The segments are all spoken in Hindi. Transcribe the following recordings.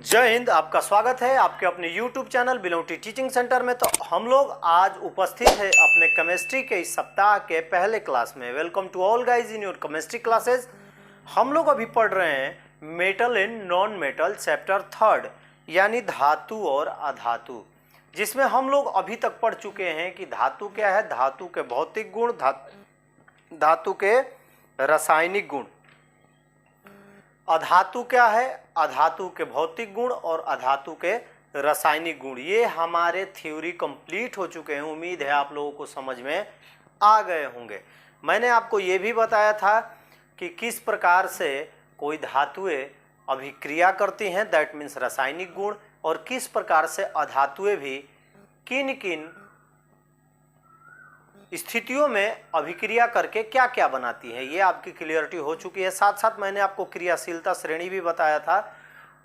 जय हिंद। आपका स्वागत है आपके अपने YouTube चैनल बिलोटी टीचिंग सेंटर में। तो हम लोग आज उपस्थित है अपने केमिस्ट्री के इस सप्ताह के पहले क्लास में। Welcome to all guys in your chemistry classes. हम लोग अभी पढ़ रहे हैं metal and non metal chapter 3 यानी धातु और अधातु, जिसमें हम लोग अभी तक पढ़ चुके हैं कि धातु क्या है, धातु के भौतिक गुण, धातु के रासायनिक गुण। अधातु क्या है, अधातु के भौतिक गुण और अधातु के रासायनिक गुण। ये हमारे थ्योरी कंप्लीट हो चुके हैं। उम्मीद है आप लोगों को समझ में आ गए होंगे। मैंने आपको ये भी बताया था कि किस प्रकार से कोई धातुएं अभिक्रिया करती हैं, दैट मीन्स रासायनिक गुण, और किस प्रकार से अधातुएं भी किन किन स्थितियों में अभिक्रिया करके क्या क्या बनाती है, ये आपकी क्लियरिटी हो चुकी है। साथ साथ मैंने आपको क्रियाशीलता श्रेणी भी बताया था।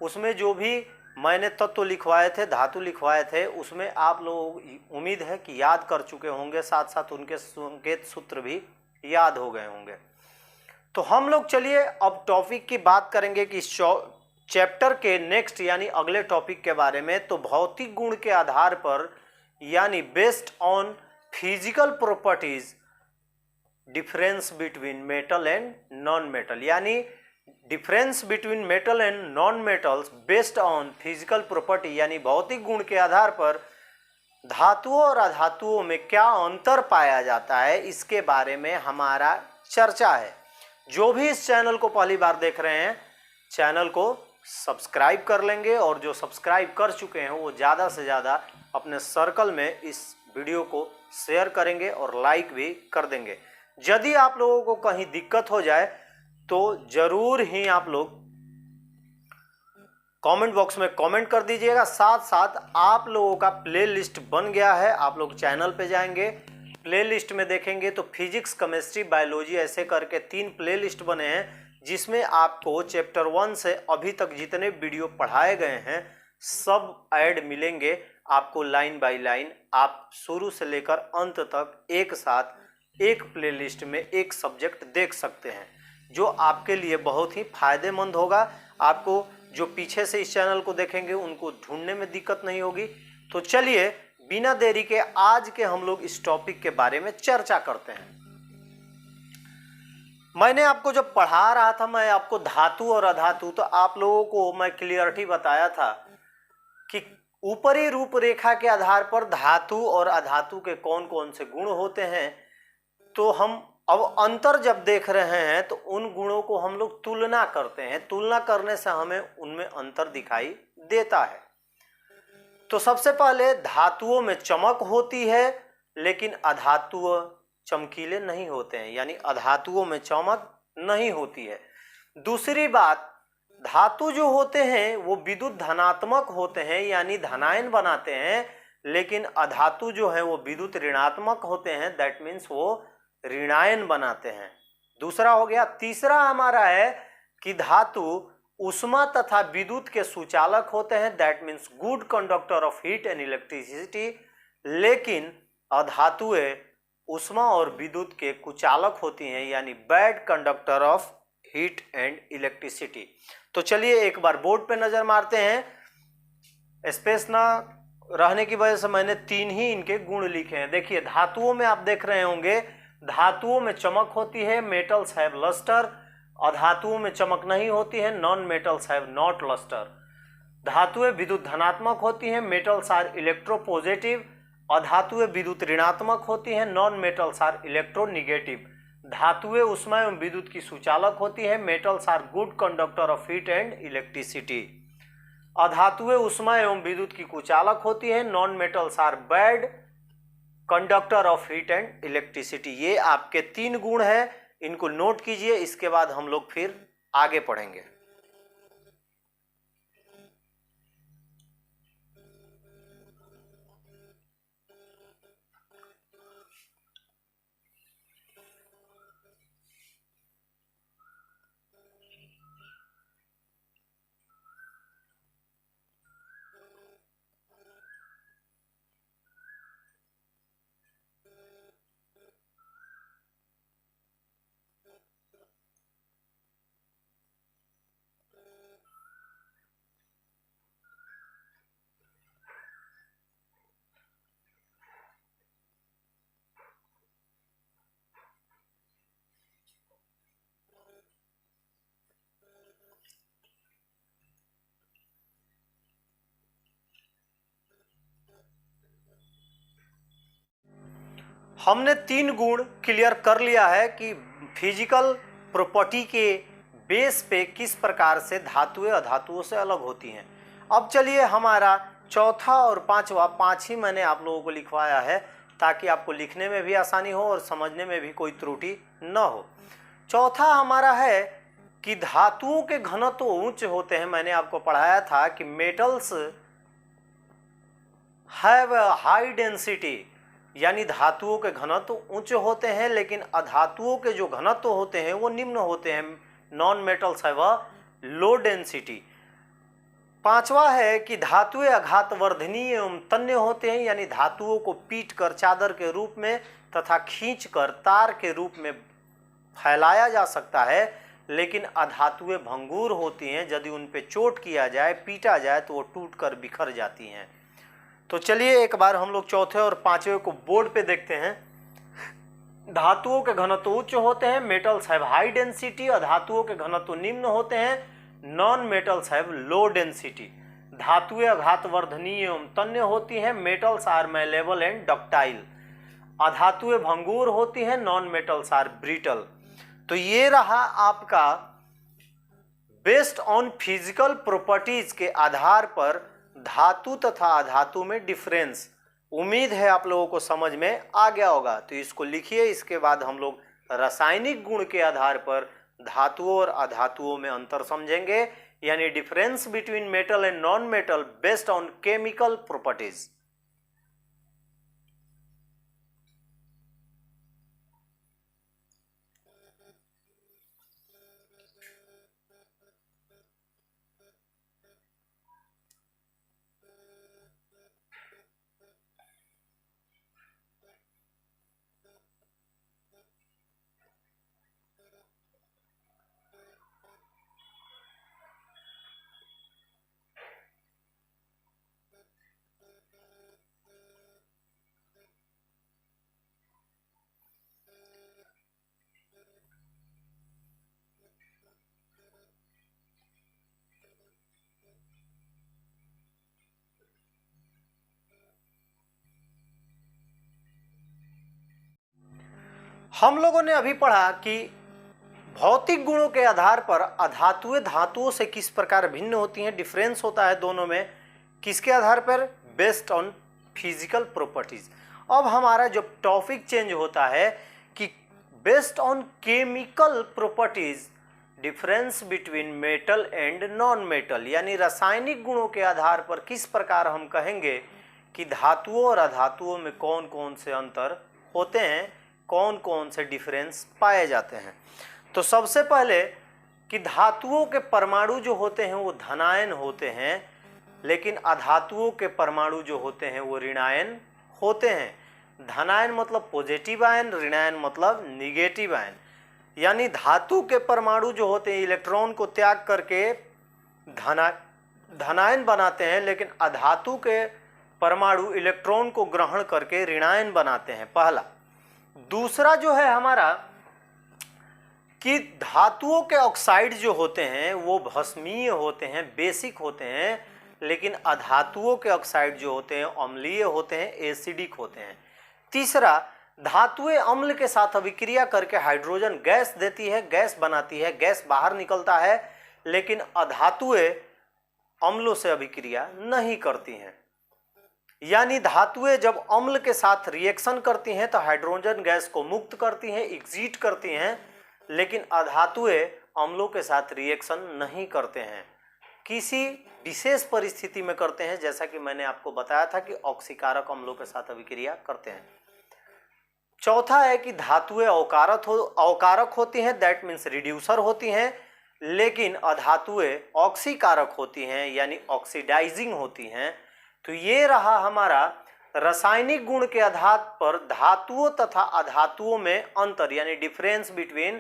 उसमें जो भी मैंने तत्व लिखवाए थे, धातु लिखवाए थे, उसमें आप लोग उम्मीद है कि याद कर चुके होंगे, साथ साथ उनके संकेत सूत्र भी याद हो गए होंगे। तो हम लोग चलिए अब टॉपिक की बात करेंगे कि चैप्टर के नेक्स्ट यानी अगले टॉपिक के बारे में। तो भौतिक गुण के आधार पर यानी based on physical properties difference between metal and non metal, यानी difference between metal and non metals based on physical property, यानी भौतिक गुण के आधार पर धातुओं और अधातुओं में क्या अंतर पाया जाता है, इसके बारे में हमारा चर्चा है। जो भी इस चैनल को पहली बार देख रहे हैं, चैनल को सब्सक्राइब कर लेंगे, और जो सब्सक्राइब कर चुके हैं वो ज़्यादा से ज़्यादा अपने सर्कल में इस वीडियो को शेयर करेंगे और लाइक भी कर देंगे। यदि आप लोगों को कहीं दिक्कत हो जाए तो जरूर ही आप लोग कमेंट बॉक्स में कमेंट कर दीजिएगा। साथ साथ आप लोगों का प्ले लिस्ट बन गया है। आप लोग चैनल पे जाएंगे, प्ले लिस्ट में देखेंगे तो फिजिक्स, केमिस्ट्री, बायोलॉजी ऐसे करके 3 प्ले लिस्ट बने हैं, जिसमें आपको चैप्टर 1 से अभी तक जितने वीडियो पढ़ाए गए हैं सब ऐड मिलेंगे आपको, लाइन बाय लाइन। आप शुरू से लेकर अंत तक एक साथ एक प्लेलिस्ट में एक सब्जेक्ट देख सकते हैं, जो आपके लिए बहुत ही फायदेमंद होगा। आपको जो पीछे से इस चैनल को देखेंगे उनको ढूंढने में दिक्कत नहीं होगी। तो चलिए बिना देरी के आज के हम लोग इस टॉपिक के बारे में चर्चा करते हैं। मैंने आपको जब पढ़ा रहा था, मैं आपको धातु और अधातु, तो आप लोगों को मैं क्लियरिटी बताया था कि ऊपरी रूपरेखा के आधार पर धातु और अधातु के कौन कौन से गुण होते हैं। तो हम अब अंतर जब देख रहे हैं तो उन गुणों को हम लोग तुलना करते हैं। तुलना करने से हमें उनमें अंतर दिखाई देता है। तो सबसे पहले धातुओं में चमक होती है, लेकिन अधातु चमकीले नहीं होते हैं, यानी अधातुओं में चमक नहीं होती है। दूसरी बात, धातु जो होते हैं वो विद्युत धनात्मक होते हैं, यानी धनायन बनाते हैं, लेकिन अधातु जो है वो विद्युत ऋणात्मक होते हैं, दैट मीन्स वो ऋणायन बनाते हैं। दूसरा हो गया। तीसरा हमारा है कि धातु ऊष्मा तथा विद्युत के सुचालक होते हैं, that means good conductor of heat and electricity, लेकिन अधातुएं ऊष्मा और विद्युत के कुचालक होती हैं, यानी bad conductor of heat and electricity. तो चलिए एक बार बोर्ड पे नजर मारते हैं। स्पेस ना रहने की वजह से मैंने 3 ही इनके गुण लिखे हैं। देखिए धातुओं में आप देख रहे होंगे, धातुओं में चमक होती है, मेटल्स हैव लस्टर। अधातुओं में चमक नहीं होती है, non metals have not lustre. धातुएं विद्युत धनात्मक होती हैं, मेटल्स आर इलेक्ट्रोपॉजिटिव। अधातुएं विद्युत ऋणात्मक होती हैं, नॉन मेटल्स आर इलेक्ट्रोनिगेटिव। धातुएं ऊष्मा एवं विद्युत की सुचालक होती है, metals are good conductor of heat and electricity. अधातुएं ऊष्मा एवं विद्युत की कुचालक होती है, non metals are bad conductor of heat and electricity. ये आपके 3 गुण हैं, इनको नोट कीजिए। इसके बाद हम लोग फिर आगे पढ़ेंगे। हमने 3 गुण क्लियर कर लिया है कि फिजिकल प्रॉपर्टी के बेस पे किस प्रकार से धातुएं अधातुओं से अलग होती हैं। अब चलिए हमारा चौथा और पांचवा, 5 ही मैंने आप लोगों को लिखवाया है ताकि आपको लिखने में भी आसानी हो और समझने में भी कोई त्रुटि न हो। चौथा हमारा है कि धातुओं के घनत्व उच्च होते हैं। मैंने आपको पढ़ाया था कि metals have a high density, यानी धातुओं के घनत्व उच्च होते हैं लेकिन अधातुओं के जो घनत्व होते हैं वो निम्न होते हैं। Non metals have a low density. पांचवा है कि धातुएं आघातवर्धनीय एवं तन्य होते हैं, यानी धातुओं को पीट कर चादर के रूप में तथा खींच कर तार के रूप में फैलाया जा सकता है, लेकिन अधातुएं भंगुर होती हैं। यदि उन पे चोट किया जाए, पीटा जाए तो वो टूट कर बिखर जाती हैं। तो चलिए एक बार हम लोग चौथे और पांचवे को बोर्ड पे देखते हैं। धातुओं के घनत्व उच्च होते हैं, मेटल्स हैव हाई डेंसिटी। अधातुओं के घनत्व निम्न होते हैं, non metals have low density. धातुएं आघातवर्धनीय एवं तन्य होती हैं, metals are malleable and ductile. अधातुएं भंगुर होती हैं, नॉन मेटल्स आर ब्रिटल। तो ये रहा आपका बेस्ड ऑन फिजिकल प्रॉपर्टीज के आधार पर धातु तथा अधातु में डिफरेंस। उम्मीद है आप लोगों को समझ में आ गया होगा। तो इसको लिखिए। इसके बाद हम लोग रासायनिक गुण के आधार पर धातुओं और अधातुओं में अंतर समझेंगे, यानी difference between metal and non metal based on chemical properties. हम लोगों ने अभी पढ़ा कि भौतिक गुणों के आधार पर अधातुएं धातुओं से किस प्रकार भिन्न होती हैं, डिफरेंस होता है दोनों में। किसके आधार पर? Based on physical properties. अब हमारा जो टॉपिक चेंज होता है कि based on chemical properties difference between metal and non metal, यानी रासायनिक गुणों के आधार पर किस प्रकार हम कहेंगे कि धातुओं और अधातुओं में कौन कौन से अंतर होते हैं, कौन कौन से डिफरेंस पाए जाते हैं। तो सबसे पहले कि धातुओं के परमाणु जो होते हैं वो धनायन होते हैं, लेकिन अधातुओं के परमाणु जो होते हैं वो ऋणायन होते हैं। धनायन मतलब पॉजिटिव आयन, ऋणायन मतलब निगेटिव आयन। यानी धातु के परमाणु जो होते हैं इलेक्ट्रॉन को त्याग करके धनायन बनाते हैं, लेकिन अधातु के परमाणु इलेक्ट्रॉन को ग्रहण करके ऋणायन बनाते हैं, पहला। दूसरा जो है हमारा कि धातुओं के ऑक्साइड जो होते हैं वो भस्मीय होते हैं, बेसिक होते हैं, लेकिन अधातुओं के ऑक्साइड जो होते हैं अम्लीय होते हैं, एसिडिक होते हैं। तीसरा, धातुएं अम्ल के साथ अभिक्रिया करके हाइड्रोजन गैस देती है, गैस बनाती है, गैस बाहर निकलता है, लेकिन अधातुएं अम्लों से अभिक्रिया नहीं करती हैं। यानी धातुएं जब अम्ल के साथ रिएक्शन करती हैं तो हाइड्रोजन गैस को मुक्त करती हैं, एग्जिट करती हैं, लेकिन अधातुएं अम्लों के साथ रिएक्शन नहीं करते हैं, किसी विशेष परिस्थिति में करते हैं, जैसा कि मैंने आपको बताया था कि ऑक्सीकारक अम्लों के साथ अभिक्रिया करते हैं। चौथा है कि धातुएं अवकारक होती हैं, दैट मीन्स रिड्यूसर होती हैं, लेकिन अधातुएं ऑक्सीकारक होती हैं, यानी ऑक्सीडाइजिंग होती हैं। तो ये रहा हमारा रासायनिक गुण के आधार पर धातुओं तथा अधातुओं में अंतर, यानी difference between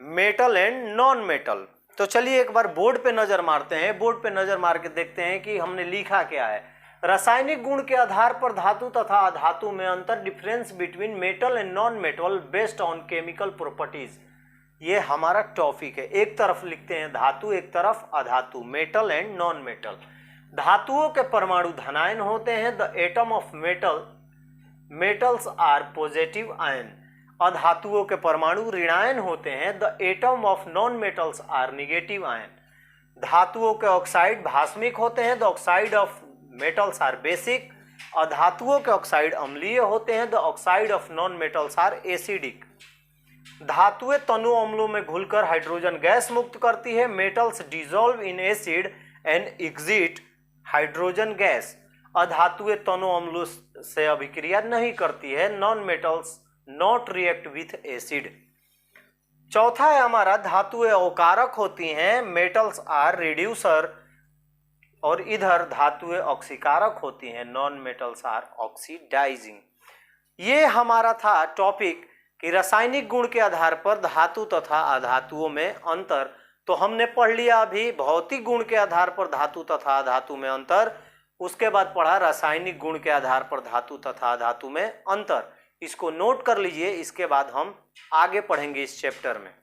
metal and non metal. तो चलिए एक बार बोर्ड पे नजर मारते हैं। बोर्ड पे नजर मार के देखते हैं कि हमने लिखा क्या है। रासायनिक गुण के आधार पर धातु तथा अधातु में अंतर, difference between metal and non metal based on chemical properties. ये हमारा टॉपिक है। एक तरफ लिखते हैं धातु, एक तरफ अधातु, मेटल एंड नॉन मेटल। धातुओं के परमाणु धनायन होते हैं। The atom of metal metals are positive ion, अधातुओं के परमाणु ऋणायन होते हैं। The atom of non metals are negative ion, धातुओं के ऑक्साइड भास्मिक होते हैं। The oxide of metals are basic, अधातुओं के ऑक्साइड अम्लीय होते हैं। The oxide of non metals are acidic, धातुएं तनु अम्लों में घुलकर हाइड्रोजन गैस मुक्त करती है। Metals dissolve in acid and exit hydrogen gas, अधातुएं तनु अम्लों से अभिक्रिया नहीं करती है। Non metals not react with acid. चौथा है हमारा धातुएं अवकारक होती हैं। मेटल्स आर रिड्यूसर, और इधर धातुएं ऑक्सीकारक होती हैं। Non metals are oxidising. ये हमारा था टॉपिक कि रासायनिक गुण के आधार पर धातु तथा अधातुओं में अंतर। तो हमने पढ़ लिया अभी भौतिक गुण के आधार पर धातु तथा अधातु में अंतर, उसके बाद पढ़ा रासायनिक गुण के आधार पर धातु तथा अधातु में अंतर। इसको नोट कर लीजिए, इसके बाद हम आगे पढ़ेंगे इस चैप्टर में।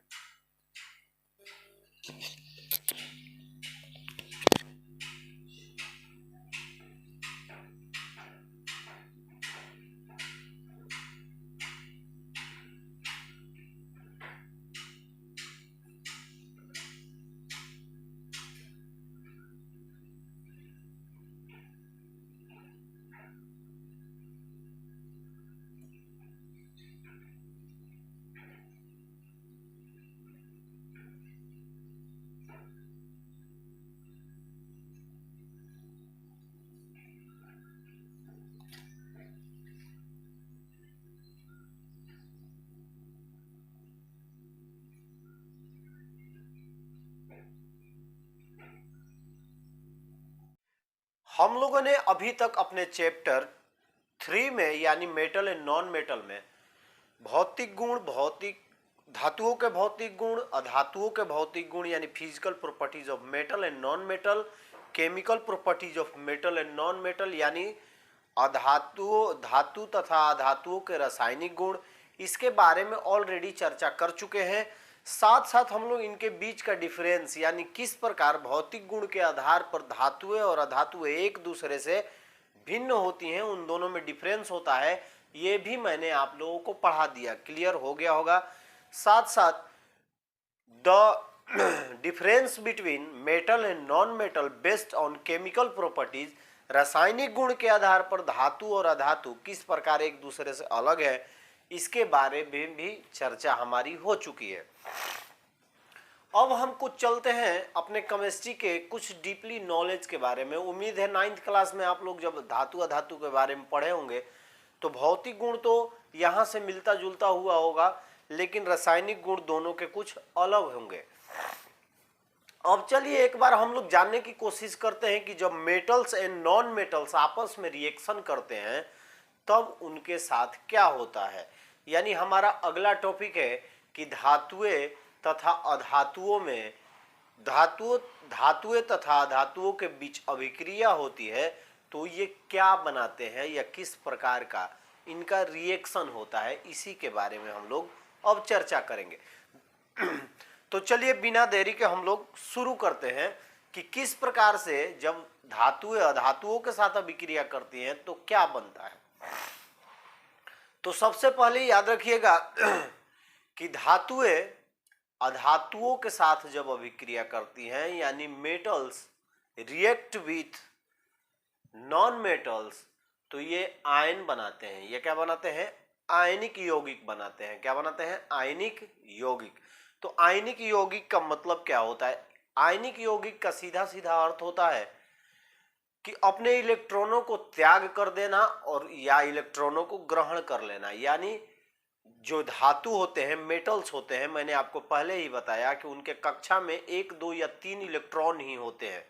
हम लोगों ने अभी तक अपने चैप्टर 3 में यानी मेटल एंड नॉन मेटल में भौतिक गुण, भौतिक धातुओं के भौतिक गुण, अधातुओं के भौतिक गुण यानी physical properties of metal and non metal, chemical properties of metal and non metal यानी धातु तथा अधातुओं के रासायनिक गुण, इसके बारे में ऑलरेडी चर्चा कर चुके हैं। साथ साथ हम लोग इनके बीच का डिफरेंस यानी किस प्रकार भौतिक गुण के आधार पर धातुएं और अधातुएं एक दूसरे से भिन्न होती हैं, उन दोनों में डिफरेंस होता है, ये भी मैंने आप लोगों को पढ़ा दिया। क्लियर हो गया होगा। साथ साथ the difference between metal and non metal based on chemical properties, रासायनिक गुण के आधार पर धातु और अधातु किस प्रकार एक दूसरे से अलग है, इसके बारे में भी चर्चा हमारी हो चुकी है। अब हम कुछ चलते हैं अपने केमिस्ट्री के कुछ डीपली नॉलेज के बारे में। उम्मीद है 9th क्लास में आप लोग जब धातु अधातु के बारे में पढ़े होंगे तो भौतिक गुण तो यहाँ से मिलता जुलता हुआ होगा, लेकिन रासायनिक गुण दोनों के कुछ अलग होंगे। अब चलिए एक बार हम लोग जानने की कोशिश करते हैं कि जब मेटल्स एंड नॉन मेटल्स आपस में रिएक्शन करते हैं तब उनके साथ क्या होता है। यानी हमारा अगला टॉपिक है कि धातुएं तथा अधातुओं में धातुएं तथा अधातुओं के बीच अभिक्रिया होती है तो ये क्या बनाते हैं या किस प्रकार का इनका रिएक्शन होता है, इसी के बारे में हम लोग अब चर्चा करेंगे। तो चलिए बिना देरी के हम लोग शुरू करते हैं कि किस प्रकार से जब धातुएं अधातुओं के साथ अभिक्रिया करती हैं तो क्या बनता है। तो सबसे पहले याद रखिएगा कि धातुएं अधातुओं के साथ जब अभिक्रिया करती हैं यानी metals react with non metals तो ये आयन बनाते हैं। ये क्या बनाते हैं? आयनिक यौगिक बनाते हैं। क्या बनाते हैं? आयनिक यौगिक। तो आयनिक यौगिक का मतलब क्या होता है? आयनिक यौगिक का सीधा सीधा अर्थ होता है कि अपने इलेक्ट्रॉनों को त्याग कर देना और या इलेक्ट्रॉनों को ग्रहण कर लेना। यानी जो धातु होते हैं, मेटल्स होते हैं, मैंने आपको पहले ही बताया कि उनके कक्षा में 1, 2 या 3 इलेक्ट्रॉन ही होते हैं।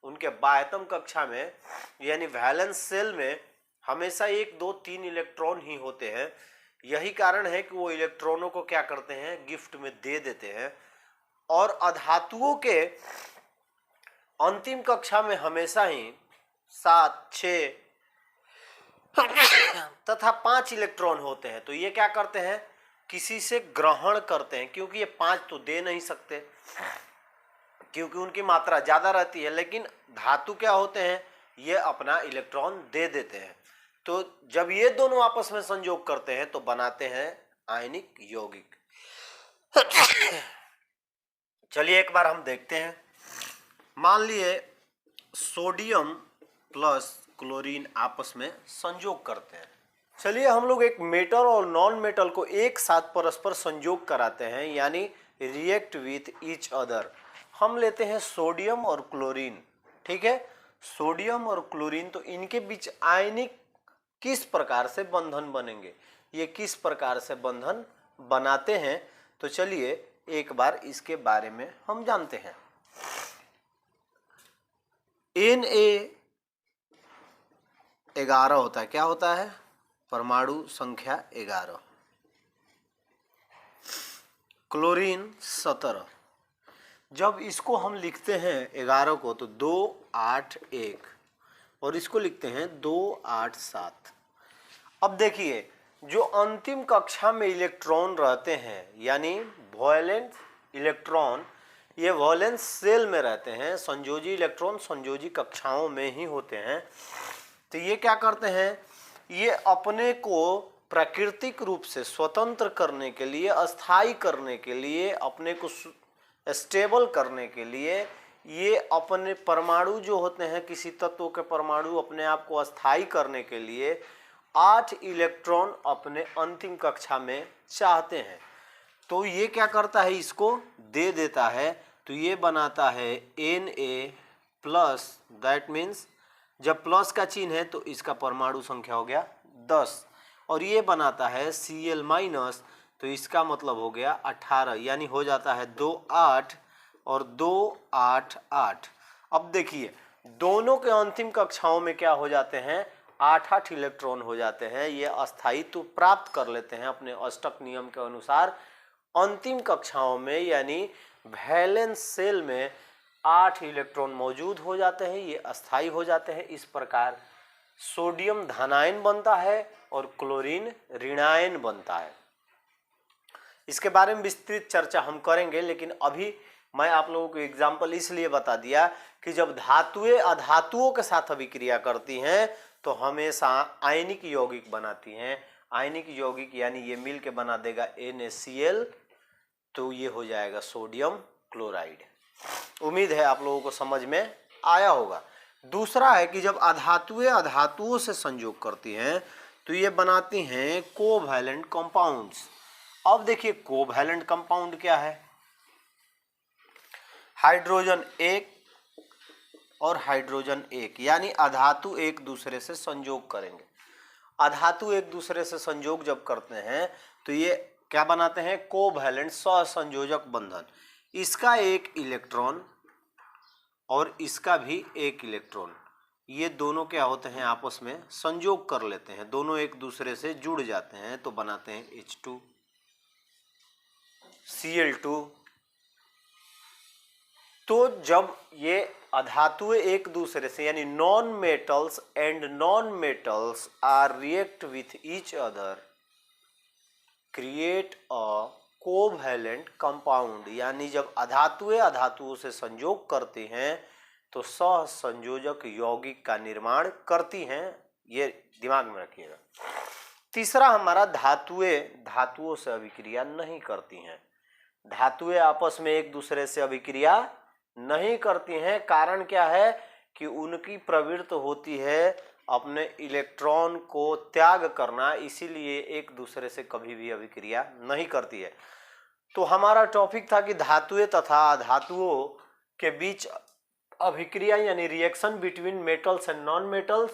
उनके बाह्यतम कक्षा में यानी वैलेंस शेल में हमेशा 1, 2, 3 इलेक्ट्रॉन ही होते हैं। यही कारण है कि वो इलेक्ट्रॉनों को क्या करते हैं? गिफ्ट में दे देते हैं। और अधातुओं के अंतिम कक्षा में हमेशा ही 7, 6 तथा 5 इलेक्ट्रॉन होते हैं। तो ये क्या करते हैं? किसी से ग्रहण करते हैं, क्योंकि ये 5 तो दे नहीं सकते क्योंकि उनकी मात्रा ज्यादा रहती है। लेकिन धातु क्या होते हैं? ये अपना इलेक्ट्रॉन दे देते हैं। तो जब ये दोनों आपस में संयोग करते हैं तो बनाते हैं आयनिक यौगिक। चलिए एक बार हम देखते हैं। मान लिए सोडियम प्लस क्लोरीन आपस में संयोग करते हैं। चलिए हम लोग एक मेटल और नॉन मेटल को एक साथ परस्पर संयोग कराते हैं, यानी रिएक्ट विथ ईच अदर। हम लेते हैं सोडियम और क्लोरीन, ठीक है। सोडियम और क्लोरीन, तो इनके बीच आयनिक किस प्रकार से बंधन बनेंगे, ये किस प्रकार से बंधन बनाते हैं, तो चलिए एक बार इसके बारे में हम जानते हैं। Na11 होता है, क्या होता है, परमाणु संख्या 11। क्लोरीन 17। जब इसको हम लिखते हैं 11 को तो 2 8 1, और इसको लिखते हैं 2 8 7। अब देखिए जो अंतिम कक्षा में इलेक्ट्रॉन रहते हैं, यानी वैलेंस इलेक्ट्रॉन, ये वैलेंस सेल में रहते हैं। संयोजी इलेक्ट्रॉन संयोजी कक्षाओं में ही होते हैं। तो ये क्या करते हैं, ये अपने को प्राकृतिक रूप से स्वतंत्र करने के लिए, अस्थायी करने के लिए, अपने को स्टेबल करने के लिए, ये अपने परमाणु जो होते हैं, किसी तत्व के परमाणु अपने आप को अस्थायी करने के लिए 8 इलेक्ट्रॉन अपने अंतिम कक्षा में चाहते हैं। तो ये क्या करता है, इसको दे देता है। तो ये बनाता है Na+, दैट मीन्स जब प्लस का चिन्ह है तो इसका परमाणु संख्या हो गया 10, और ये बनाता है Cl-, तो इसका मतलब हो गया 18, यानी हो जाता है 2 8 और 2 8 8। अब देखिए दोनों के अंतिम कक्षाओं में क्या हो जाते हैं, 8 8 इलेक्ट्रॉन हो जाते हैं। ये अस्थायित्व प्राप्त कर लेते हैं अपने अष्टक नियम के अनुसार। अंतिम कक्षाओं में यानी वैलेंस सेल में 8 इलेक्ट्रॉन मौजूद हो जाते हैं, ये अस्थायी हो जाते हैं। इस प्रकार सोडियम धनायन बनता है और क्लोरीन ऋणायन बनता है। इसके बारे में विस्तृत चर्चा हम करेंगे, लेकिन अभी मैं आप लोगों को एग्जाम्पल इसलिए बता दिया कि जब धातुएं अधातुओं के साथ अभिक्रिया करती हैं तो हमेशा आयनिक यौगिक बनाती हैं। आयनिक यौगिक यानी ये मिल के बना देगा NaCl, तो ये हो जाएगा सोडियम क्लोराइड। उम्मीद है आप लोगों को समझ में आया होगा। दूसरा है कि जब अधातुएं अधातुओं से संयोग करती हैं तो ये बनाती हैं कोवैलेंट कंपाउंड्स। अब देखिए कोवैलेंट कंपाउंड क्या है, हाइड्रोजन 1 और हाइड्रोजन 1, यानी अधातु एक दूसरे से संयोग करेंगे। अधातु एक दूसरे से संयोग जब करते हैं तो ये क्या बनाते हैं, कोवैलेंट सहसंयोजक बंधन। इसका एक इलेक्ट्रॉन और इसका भी एक इलेक्ट्रॉन, ये दोनों क्या होते हैं, आपस में संयोग कर लेते हैं, दोनों एक दूसरे से जुड़ जाते हैं तो बनाते हैं H2Cl2। तो जब ये अधातुएं एक दूसरे से यानी non metals and non metals are react with each other create a covalent compound, यानी जब अधातुएं अधातुओं से संयोग करती हैं तो सहसंयोजक यौगिक का निर्माण करती हैं। ये दिमाग में रखिएगा। तीसरा हमारा धातुएं धातुओं से अभिक्रिया नहीं करती हैं। धातुएं आपस में एक दूसरे से अभिक्रिया नहीं करती हैं। कारण क्या है कि उनकी प्रवृत्ति होती है अपने इलेक्ट्रॉन को त्याग करना, इसीलिए एक दूसरे से कभी भी अभिक्रिया नहीं करती है। तो हमारा टॉपिक था कि धातुएं तथा अधातुओं के बीच अभिक्रिया यानी reaction between metals and non metals.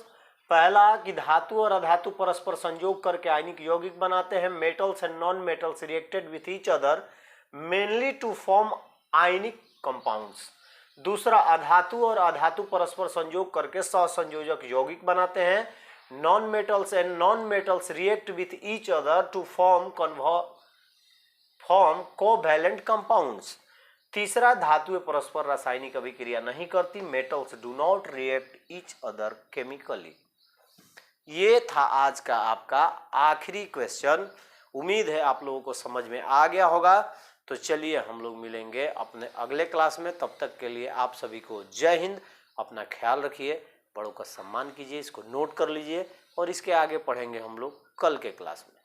पहला कि धातु और अधातु परस्पर संयोग करके आयनिक यौगिक बनाते हैं। Metals and non metals reacted with each other mainly to form ionic compounds. दूसरा अधातु और अधातु परस्पर संयोग करके सहसंयोजक यौगिक बनाते हैं। Non metals and non metals react with each other to form covalent compounds. तीसरा धातुएं परस्पर रासायनिक अभिक्रिया नहीं करती। Metals do not react each other chemically. ये था आज का आपका आखिरी क्वेश्चन। उम्मीद है आप लोगों को समझ में आ गया होगा। तो चलिए हम लोग मिलेंगे अपने अगले क्लास में। तब तक के लिए आप सभी को जय हिंद। अपना ख्याल रखिए, बड़ों का सम्मान कीजिए, इसको नोट कर लीजिए। और इसके आगे पढ़ेंगे हम लोग कल के क्लास में।